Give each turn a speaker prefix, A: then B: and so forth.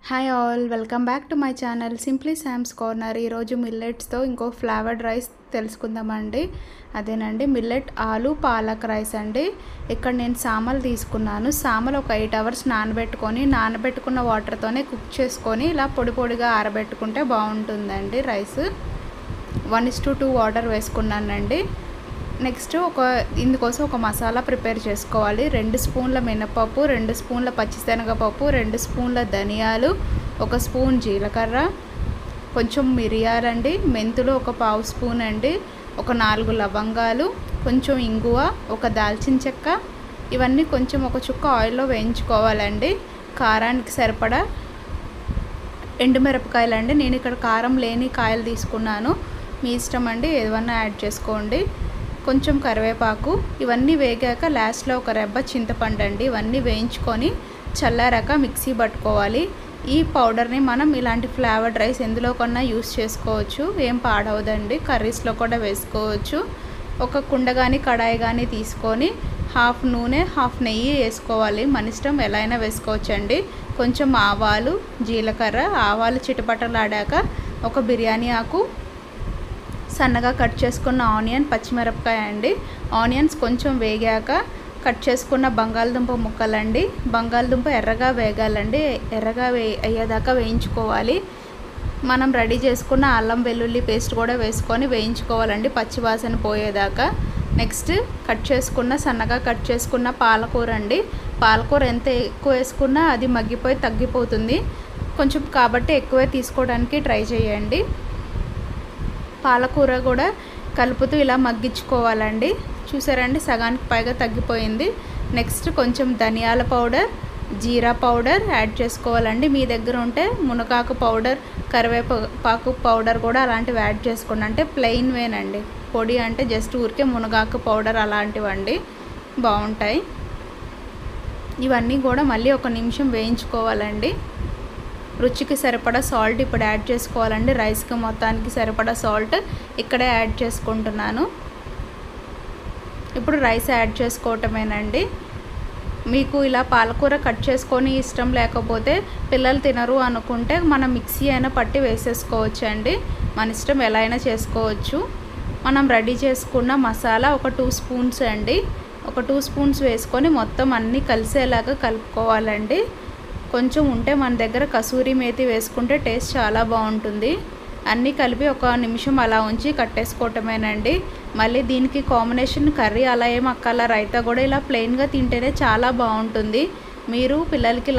A: Hi all, welcome back to my channel simply Sam's corner. ఈరోజు మిల్లెట్స్తో ఇంకో flavoured rice తెలుసుకుందామండి. అదేనండి మిల్లెట్ ఆలు పాలక్ రైస్ అండి. ఇక్కడ నేను సామలు తీసుకున్నాను. సామలు ఒక 8 అవర్స్ నానబెట్టుకున్న వాటర్తోనే కుక్ చేసుకొని ఇలా పొడి పొడిగా ఆరబెట్టుకుంటే బాగుంటుందండి రైస్. 1:2 వాటర్ వేసుకున్నానండి. నెక్స్ట్ ఇందుకోసం ఒక మసాలా ప్రిపేర్ చేసుకోవాలి. 2 స్పూన్ల మినపప్పు, 2 స్పూన్ల పచ్చిశనగపప్పు, 2 స్పూన్ల ధనియాలు, 1 స్పూన్ జీలకర్ర, కొంచెం మిరియాలండి, మెంతులు ఒక 1/2 స్పూన్ అండి, ఒక 4 లవంగాలు, కొంచెం ఇంగువ, ఒక దాల్చిన చెక్క. ఇవన్నీ కొంచెం ఒక చుక్క ఆయిల్లో వేయించుకోవాలండి. కారానికి సరిపడా ఎండుమిరపకాయలండి. నేను ఇక్కడ కారం లేని కాయలు తీసుకున్నాను. మీ ఇష్టం అండి, ఏదైనా యాడ్ చేసుకోండి. కొంచెం కరివేపాకు. ఇవన్నీ వేగాక లాస్ట్లో ఒక రెబ్బ చింతపండు అండి. ఇవన్నీ వేయించుకొని చల్లారాక మిక్సీ పట్టుకోవాలి. ఈ పౌడర్ని మనం ఇలాంటి ఫ్లేవర్డ్ రైస్ ఎందులో కన్నా యూస్ చేసుకోవచ్చు, ఏం పాడవదండి. కర్రీస్లో కూడా వేసుకోవచ్చు. ఒక కుండ కానీ కడాయి కానీ తీసుకొని హాఫ్ నూనె హాఫ్ నెయ్యి వేసుకోవాలి. మన ఇష్టం, ఎలా అయినా వేసుకోవచ్చు అండి. కొంచెం ఆవాలు, జీలకర్ర. ఆవాలు చిటపటలాడాక ఒక బిర్యానీ ఆకు, సన్నగా కట్ చేసుకున్న ఆనియన్, పచ్చిమిరపకాయ అండి. ఆనియన్స్ కొంచెం వేగాక కట్ చేసుకున్న బంగాళదుంప ముక్కలండి. బంగాళదుంప ఎర్రగా వేగాలండి. ఎర్రగా అయ్యేదాకా వేయించుకోవాలి. మనం రెడీ చేసుకున్న అల్లం వెల్లుల్లి పేస్ట్ కూడా వేసుకొని వేయించుకోవాలండి, పచ్చివాసన పోయేదాకా. నెక్స్ట్ సన్నగా కట్ చేసుకున్న పాలకూర అండి. పాలకూర ఎంత ఎక్కువ వేసుకున్నా అది మగ్గిపోయి తగ్గిపోతుంది కొంచెం, కాబట్టి ఎక్కువే తీసుకోవడానికి ట్రై చేయండి. పాలకూర కూడా కలుపుతూ ఇలా మగ్గించుకోవాలండి. చూసారండి, సగానికి పైగా తగ్గిపోయింది. నెక్స్ట్ కొంచెం ధనియాల పౌడర్, జీరా పౌడర్ యాడ్ చేసుకోవాలండి. మీ దగ్గర ఉంటే మునగాకు పౌడర్, కరివేపాకు పౌడర్ కూడా అలాంటివి యాడ్ చేసుకోండి. అంటే ప్లెయిన్ వేనండి, పొడి అంటే జస్ట్ ఊరికే మునగాకు పౌడర్ అలాంటివండి, బాగుంటాయి. ఇవన్నీ కూడా మళ్ళీ 1 నిమిషం వేయించుకోవాలండి. రుచికి సరిపడా సాల్ట్ ఇప్పుడు యాడ్ చేసుకోవాలండి. రైస్కి మొత్తానికి సరిపడా సాల్ట్ ఇక్కడే యాడ్ చేసుకుంటున్నాను. ఇప్పుడు రైస్ యాడ్ చేసుకోవటమేనండి. మీకు ఇలా పాలకూర కట్ చేసుకొని ఇష్టం లేకపోతే, పిల్లలు తినరు అనుకుంటే మనం మిక్సీ అయినా పట్టి వేసేసుకోవచ్చు అండి. మన ఇష్టం, ఎలా అయినా చేసుకోవచ్చు. మనం రెడీ చేసుకున్న మసాలా ఒక 2 స్పూన్స్ అండి. ఒక 2 స్పూన్స్ వేసుకొని మొత్తం అన్నీ కలిసేలాగా కలుపుకోవాలండి. కొంచెం ఉంటే మన దగ్గర కసూరి మేతి వేసుకుంటే టేస్ట్ చాలా బాగుంటుంది. అన్నీ కలిపి 1 నిమిషం అలా ఉంచి కట్టేసుకోవటమేనండి. మళ్ళీ దీనికి కాంబినేషన్ కర్రీ అలా ఏం అక్కర్లా, రైతా కూడా ఇలా ప్లెయిన్గా తింటేనే చాలా బాగుంటుంది. మీరు పిల్లలకి